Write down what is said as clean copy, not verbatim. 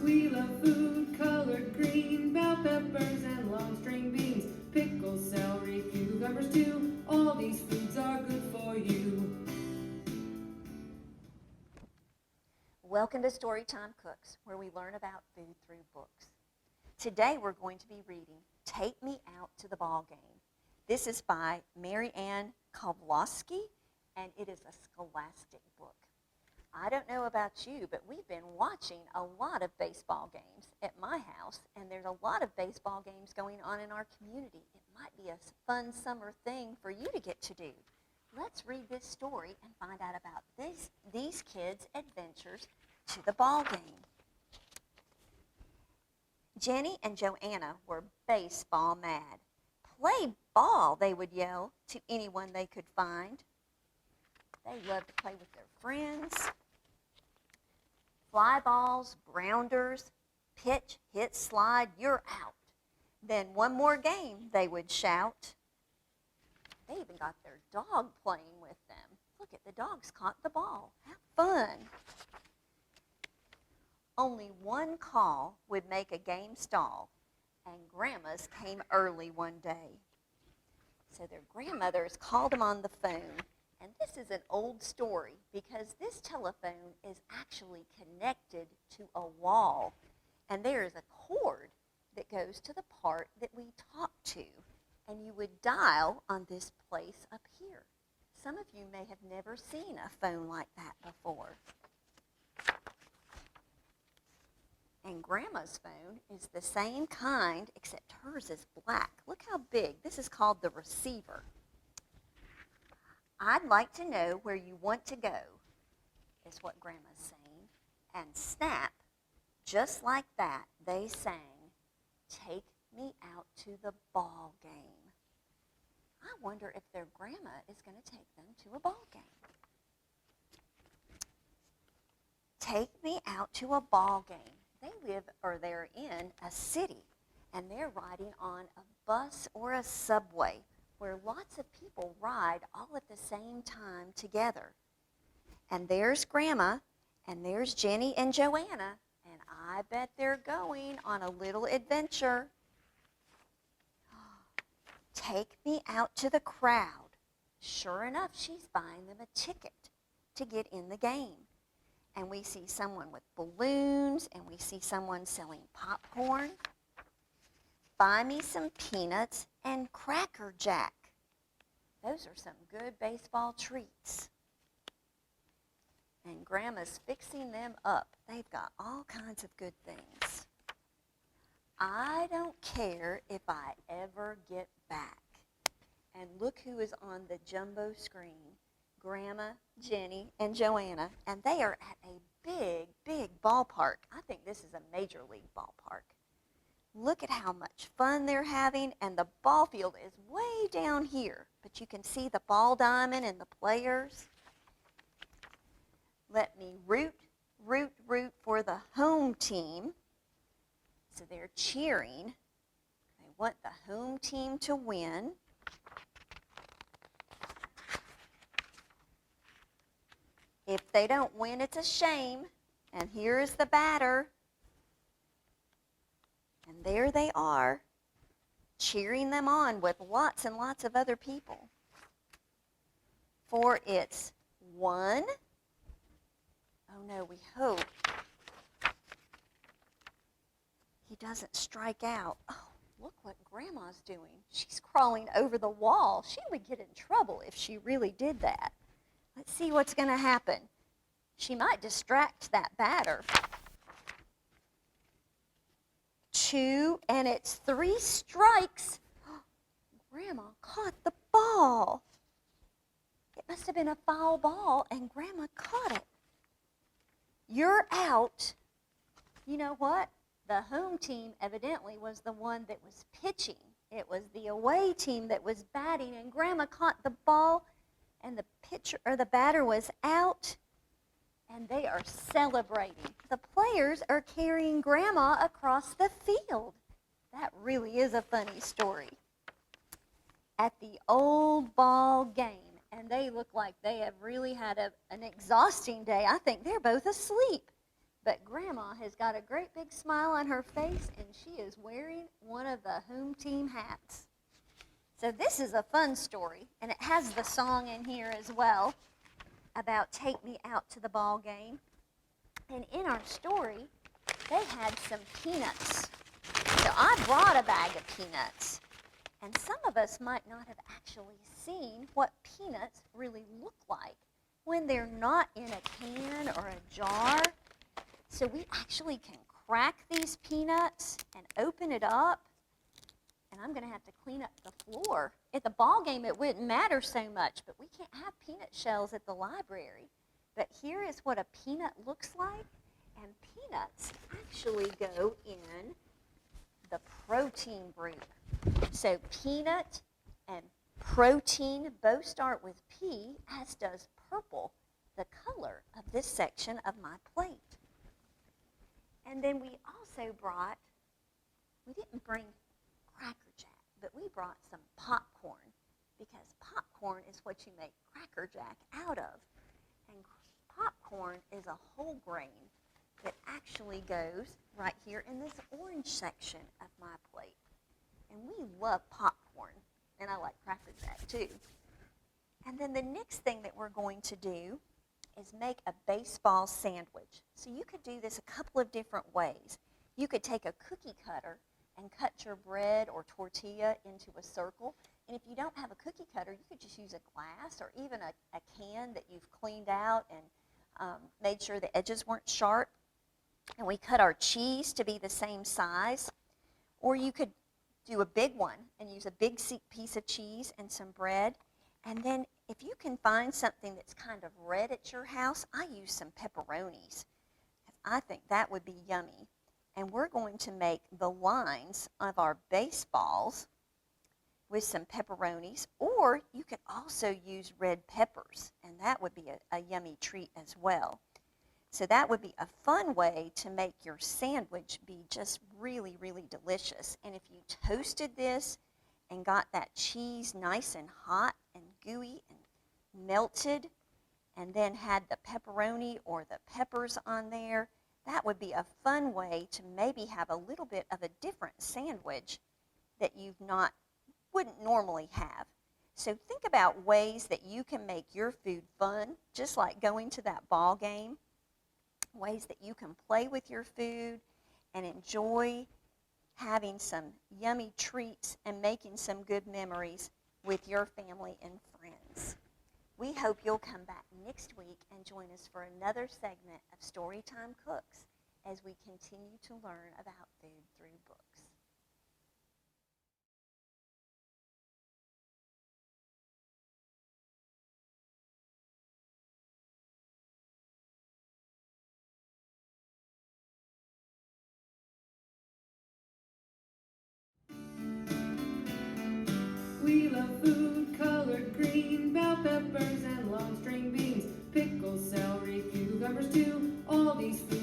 We love food colored green, bell peppers and long string beans, pickles, celery, cucumbers too. All these foods are good for you. Welcome to Storytime Cooks, where we learn about food through books. Today we're going to be reading Take Me Out to the Ball Game. This is by Mary Ann Kowalski, and it is a scholastic book. I don't know about you, but we've been watching a lot of baseball games at my house, and there's a lot of baseball games going on in our community. It might be a fun summer thing for you to get to do. Let's read this story and find out about these kids' adventures to the ball game. Jenny and Joanna were baseball mad. "Play ball," they would yell to anyone they could find. They loved to play with their friends. Fly balls, grounders, pitch, hit, slide, you're out. Then one more game, they would shout. They even got their dog playing with them. Look at the dogs caught the ball. Have fun. Only one call would make a game stall, and Grandma's came early one day. So their grandmothers called them on the phone, and this is an old story because this telephone is actually connected to a wall, and there is a cord that goes to the part that we talk to, and you would dial on this place up here. Some of you may have never seen a phone like that before. And Grandma's phone is the same kind, except hers is black. Look how big. This is called the receiver. "I'd like to know where you want to go," is what Grandma's saying. And snap, just like that, they sang, "Take me out to the ball game." I wonder if their grandma is going to take them to a ball game. Take me out to a ball game. They're in a city, and they're riding on a bus or a subway where lots of people ride all at the same time together. And there's Grandma, and there's Jenny and Joanna, and I bet they're going on a little adventure. Take me out to the crowd. Sure enough, she's buying them a ticket to get in the game. And we see someone with balloons, and we see someone selling popcorn. Buy me some peanuts and Cracker Jack. Those are some good baseball treats. And Grandma's fixing them up. They've got all kinds of good things. I don't care if I ever get back. And look who is on the jumbo screen. Grandma, Jenny, and Joanna, and they are at a big, big ballpark. I think this is a major league ballpark. Look at how much fun they're having, and the ball field is way down here, but you can see the ball diamond and the players. Let me root, root, root for the home team. So they're cheering. They want the home team to win. If they don't win, it's a shame. And here is the batter. And there they are, cheering them on with lots and lots of other people. For it's 1. Oh no, we hope he doesn't strike out. Oh, look what Grandma's doing. She's crawling over the wall. She would get in trouble if she really did that. Let's see what's going to happen. She might distract that batter. 2, and it's 3 strikes. Grandma caught the ball. It must have been a foul ball, and Grandma caught it. You're out. You know what? The home team evidently was the one that was pitching. It was the away team that was batting, and Grandma caught the ball, and the batter was out, and they are celebrating. The players are carrying Grandma across the field. That really is a funny story. At the old ball game, and they look like they have really had an exhausting day. I think they're both asleep. But Grandma has got a great big smile on her face, and she is wearing one of the home team hats. So this is a fun story, and it has the song in here as well about Take Me Out to the Ball Game. And in our story, they had some peanuts. So I brought a bag of peanuts. And some of us might not have actually seen what peanuts really look like when they're not in a can or a jar. So we actually can crack these peanuts and open it up. And I'm going to have to clean up the floor. At the ball game, it wouldn't matter so much, but we can't have peanut shells at the library. But here is what a peanut looks like. And peanuts actually go in the protein group. So peanut and protein both start with P, as does purple, the color of this section of my plate. And then we also brought, we didn't bring Cracker Jack, but we brought some popcorn, because popcorn is what you make Cracker Jack out of. And popcorn is a whole grain that actually goes right here in this orange section of my plate. And we love popcorn, and I like Cracker Jack too. And then the next thing that we're going to do is make a baseball sandwich. So you could do this a couple of different ways. You could take a cookie cutter and cut your bread or tortilla into a circle. And if you don't have a cookie cutter, you could just use a glass or even a can that you've cleaned out and made sure the edges weren't sharp. And we cut our cheese to be the same size. Or you could do a big one and use a big piece of cheese and some bread. And then if you can find something that's kind of red at your house, I use some pepperonis. I think that would be yummy. And we're going to make the lines of our baseballs with some pepperonis, or you could also use red peppers, and that would be a yummy treat as well. So that would be a fun way to make your sandwich be just really, really delicious. And if you toasted this and got that cheese nice and hot and gooey and melted, and then had the pepperoni or the peppers on there, that would be a fun way to maybe have a little bit of a different sandwich that wouldn't normally have. So think about ways that you can make your food fun, just like going to that ball game. Ways that you can play with your food and enjoy having some yummy treats and making some good memories with your family and friends. We hope you'll come back next week and join us for another segment of Storytime Cooks as we continue to learn about food through books. We love food colored green, bell peppers and long string beans, pickles, celery, cucumbers too. All these foods